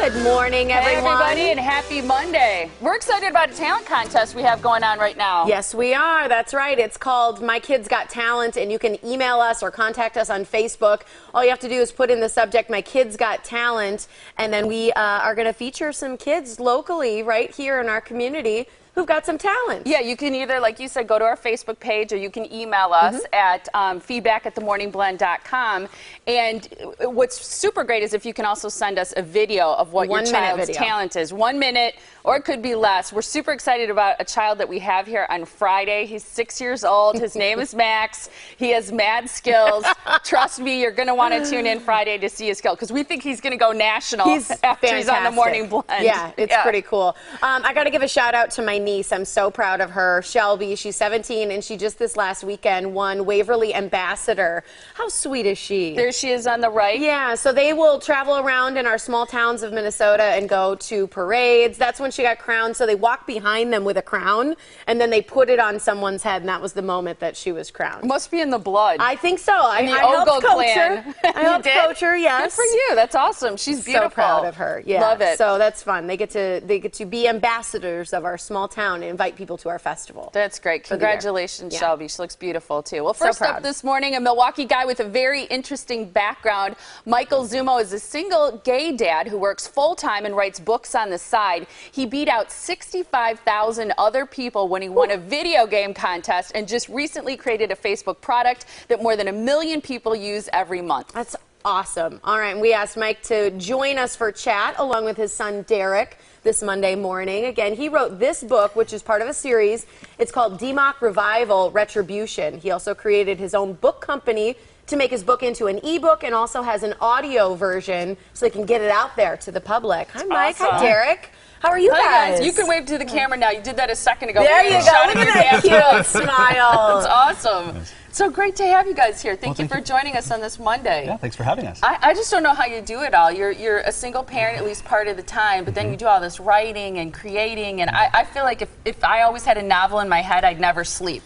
Good morning, everyone. Hey, everybody, and happy Monday. We're excited about a talent contest we have going on right now. Yes, we are. That's right. It's called My Kids Got Talent, and you can email us or contact us on Facebook. All you have to do is put in the subject, My Kids Got Talent, and then we are going to feature some kids locally right here in our community who've got some talent. Yeah, you can either, like you said, go to our Facebook page, or you can email us at feedback@themorningblend.com. And what's super great is if you can also send us a video of what your child's talent is. 1 minute, or it could be less. We're super excited about a child that we have here on Friday. He's 6 years old. His name is Max. He has mad skills. Trust me, you're going to want to tune in Friday to see his skill, because we think he's going to go national after he's on the Morning Blend. Yeah, it's pretty cool. I got to give a shout out to my niece. I'm so proud of her, Shelby. She's 17, and she just this last weekend won Waverly Ambassador. How sweet is she? There she is on the right. Yeah, so they will travel around in our small towns of Minnesota and go to parades. That's when she got crowned. So they walk behind them with a crown, and then they put it on someone's head, and that was the moment that she was crowned. Must be in the blood. I think so. I helped coach her. I helped coach her, yes. Good for you. That's awesome. She's beautiful. So proud of her. Yeah. Love it. So that's fun. They get to be ambassadors of our small town and invite people to our festival. That's great. Congratulations, Shelby. She looks beautiful, too. Well, first up this morning, a Milwaukee guy with a very interesting background. Michael Zummo is a single gay dad who works full-time and writes books on the side. He beat out 65,000 other people when he won a video game contest, and just recently created a Facebook product that more than 1 million people use every month. That's awesome. All right, and we asked Mike to join us for chat along with his son Derek this Monday morning. Again, he wrote this book, which is part of a series. It's called DMOC Revival Retribution. He also created his own book company to make his book into an ebook, and also has an audio version so he can get it out there to the public. Hi, Mike. Awesome. Hi, Derek. How are you guys? You can wave to the camera now. You did that a second ago. There you go. Look at that cute smile. That's awesome. So great to have you guys here. Thank you for joining us on this Monday. Yeah, thanks for having us. I just don't know how you do it all. You're a single parent at least part of the time, but then you do all this writing and creating, and I feel like if I always had a novel in my head, I'd never sleep.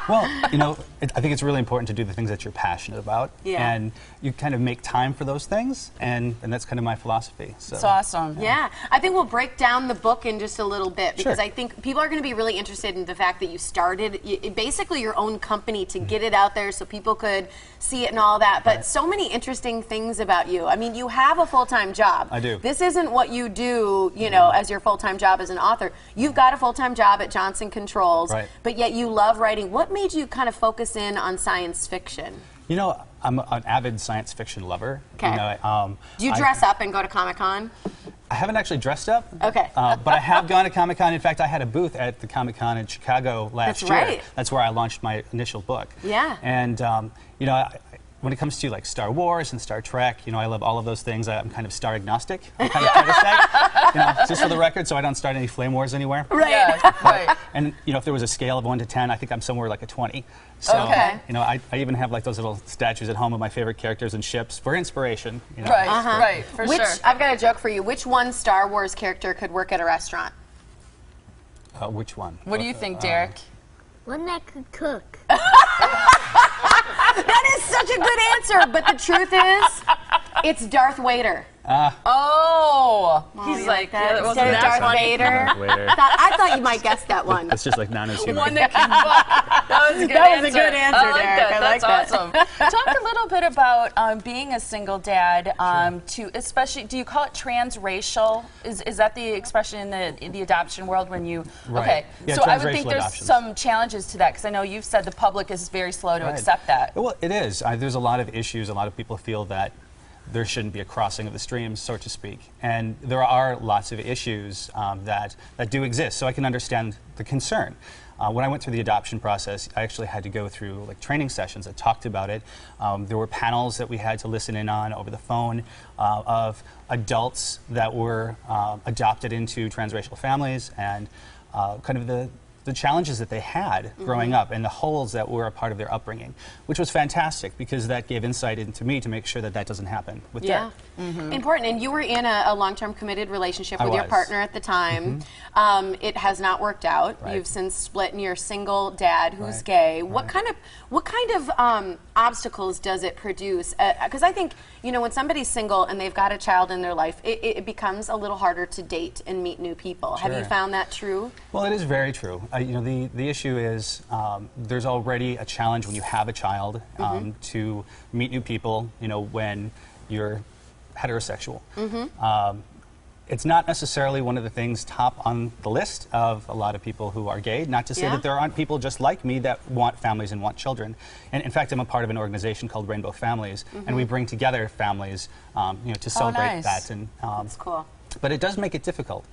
Well, you know, I think it's really important to do the things that you're passionate about, and you kind of make time for those things, and that's kind of my philosophy. So. It's awesome. Yeah, I think we'll break down the book in just a little bit, because I think people are going to be really interested in the fact that you started basically your own company to get it out there so people could see it and all that, but so many interesting things about you. I mean, you have a full-time job. I do. This isn't what you do, you know, as your full-time job as an author. You've got a full-time job at Johnson Controls, but yet you love writing. What made you kind of focus in on science fiction? You know, I'm an avid science fiction lover. Okay. You know, do you dress up and go to Comic-Con? I haven't actually dressed up. Okay. But I have gone to Comic-Con. In fact, I had a booth at the Comic-Con in Chicago last year. Right. That's where I launched my initial book. Yeah. And, you know, when it comes to like Star Wars and Star Trek, you know, I love all of those things. I'm kind of star agnostic. I'm kind of trying to say, you know, just for the record, so I don't start any flame wars anywhere. Right. Yeah, right. And you know, if there was a scale of 1 to 10, I think I'm somewhere like a 20. So, you know, I even have like those little statues at home of my favorite characters and ships for inspiration. You know? Right, for sure. I've got a joke for you. Which one Star Wars character could work at a restaurant? Which one? What do you think, Derek? One that could cook. That is such a good answer, but the truth is, it's Darth Vader. He's like that. Instead of Darth Vader. I thought you might guess that one. It's just like non-assuming. One that can buck. That was a good answer. That was a good answer, I like Derek. that. I like That's that. awesome. Talk a little bit about being a single dad. To especially, do you call it transracial? Is that the expression in the adoption world when you? Okay. Yeah, so I would think there's adoptions. some challenges to that, because I know you've said the public is very slow to accept that. Well, it is. There's a lot of issues. A lot of people feel that there shouldn't be a crossing of the streams, so to speak. And there are lots of issues that do exist, so I can understand the concern. When I went through the adoption process, I actually had to go through like training sessions that talked about it. There were panels that we had to listen in on over the phone of adults that were adopted into transracial families, and kind of the challenges that they had growing up and the holes that were a part of their upbringing, which was fantastic because that gave insight into me to make sure that that doesn't happen with Derek. Important. And you were in a long-term committed relationship with your partner at the time. It has not worked out. You've since split and you're a single dad who's gay. What kind of obstacles does it produce? Because I think, you know, when somebody's single and they've got a child in their life, it becomes a little harder to date and meet new people. Sure. Have you found that true? Well, it is very true. You know, the issue is there's already a challenge when you have a child to meet new people, you know, when you're heterosexual. It's not necessarily one of the things top on the list of a lot of people who are gay. Not to say that there aren't people just like me that want families and want children. And in fact, I'm a part of an organization called Rainbow Families, and we bring together families, you know, to celebrate that. And that's cool. But it does make it difficult.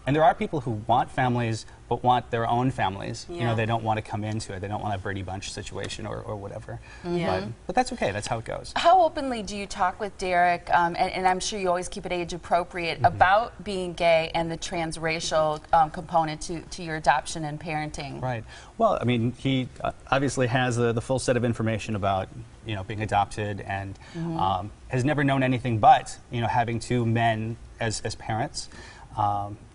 And there are people who want families, but want their own families. You know, they don't want to come into it. They don't want a Brady Bunch situation or whatever. But that's okay. That's how it goes. How openly do you talk with Derek, and I'm sure you always keep it age appropriate, about being gay and the transracial component to your adoption and parenting? Right. Well, I mean, he obviously has the full set of information about, you know, being adopted, and has never known anything but, you know, having two men as parents.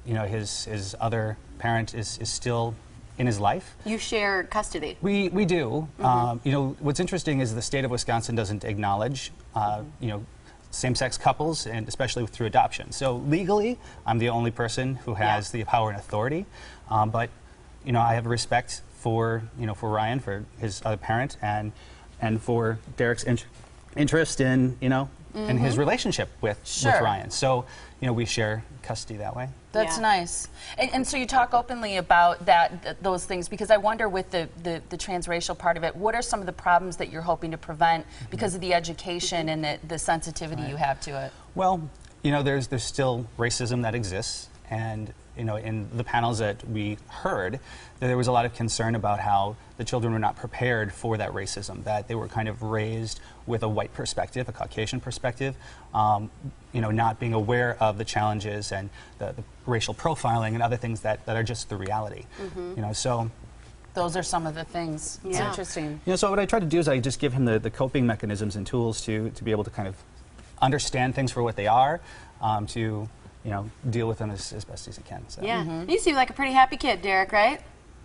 You know, his other parent is still in his life. You share custody. We do. You know, what's interesting is the state of Wisconsin doesn't acknowledge, you know, same-sex couples, and especially through adoption. So legally, I'm the only person who has the power and authority. But, you know, I have respect for, you know, for Ryan, for his other parent, and for Derek's interest in, you know, in his relationship with Ryan. So, you know, we share custody that way. That's nice. And so you talk openly about those things, because I wonder with the transracial part of it, what are some of the problems that you're hoping to prevent because of the education and the sensitivity you have to it? Well, you know, there's still racism that exists, and, you know, in the panels that we heard, there was a lot of concern about how the children were not prepared for that racism, that they were kind of raised with a white perspective, a Caucasian perspective, you know, not being aware of the challenges and the racial profiling and other things that are just the reality. You know, so those are some of the things. It's interesting. You know, so what I try to do is I just give him the coping mechanisms and tools to be able to kind of understand things for what they are, to, you know, deal with them as best as he can. So. You seem like a pretty happy kid, Derek, right?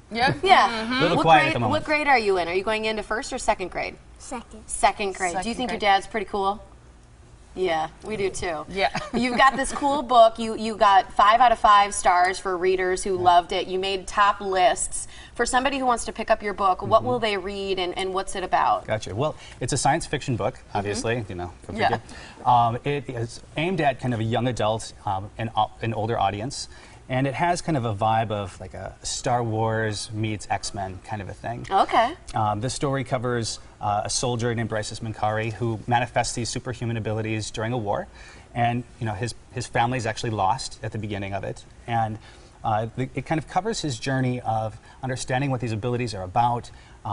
Yeah. A little quiet at the moment. What grade are you in? Are you going into first or second grade? Second. Second grade. Do you think your dad's pretty cool? Yeah, we do too. Yeah. You've got this cool book. You got 5 out of 5 stars for readers who loved it. You made top lists. For somebody who wants to pick up your book, what will they read, and what's it about? Gotcha. Well, it's a science fiction book, obviously. You know, it is aimed at kind of a young adult and an older audience. And it has kind of a vibe of like a Star Wars meets X-Men kind of a thing. Okay. This story covers a soldier named Bryce Minkari who manifests these superhuman abilities during a war. And, you know, his family's actually lost at the beginning of it. And it kind of covers his journey of understanding what these abilities are about,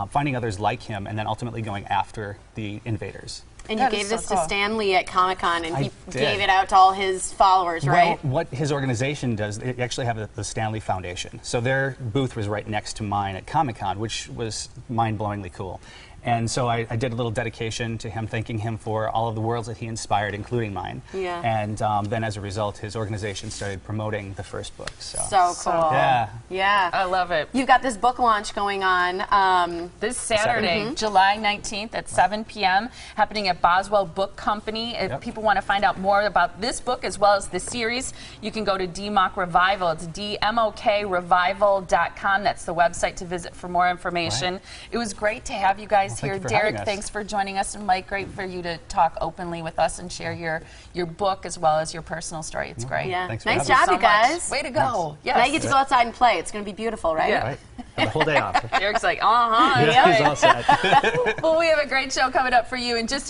finding others like him, and then ultimately going after the invaders. And you gave this to Stan Lee at Comic-Con, and he gave it out to all his followers, right? Well, what his organization does, they actually have the Stan Lee Foundation. So their booth was right next to mine at Comic-Con, which was mind-blowingly cool. And so I did a little dedication to him, thanking him for all of the worlds that he inspired, including mine. Yeah. And then as a result, his organization started promoting the first book. So cool. Yeah. Yeah. I love it. You've got this book launch going on this Saturday, July 19th at 7 p.m., happening at Boswell Book Company. If people want to find out more about this book as well as the series, you can go to DMOK Revival. It's DMOKrevival.com. That's the website to visit for more information. It was great to have you guys here. Derek, thanks for joining us, and Mike, great for you to talk openly with us and share your book as well as your personal story. It's great. Yeah. Thanks for nice job, you guys. Way to go. Yes. Now you get to go outside and play. It's going to be beautiful, right? Yeah. Right. Have the whole day off. Derek's like, He's all set. Well, we have a great show coming up for you in just a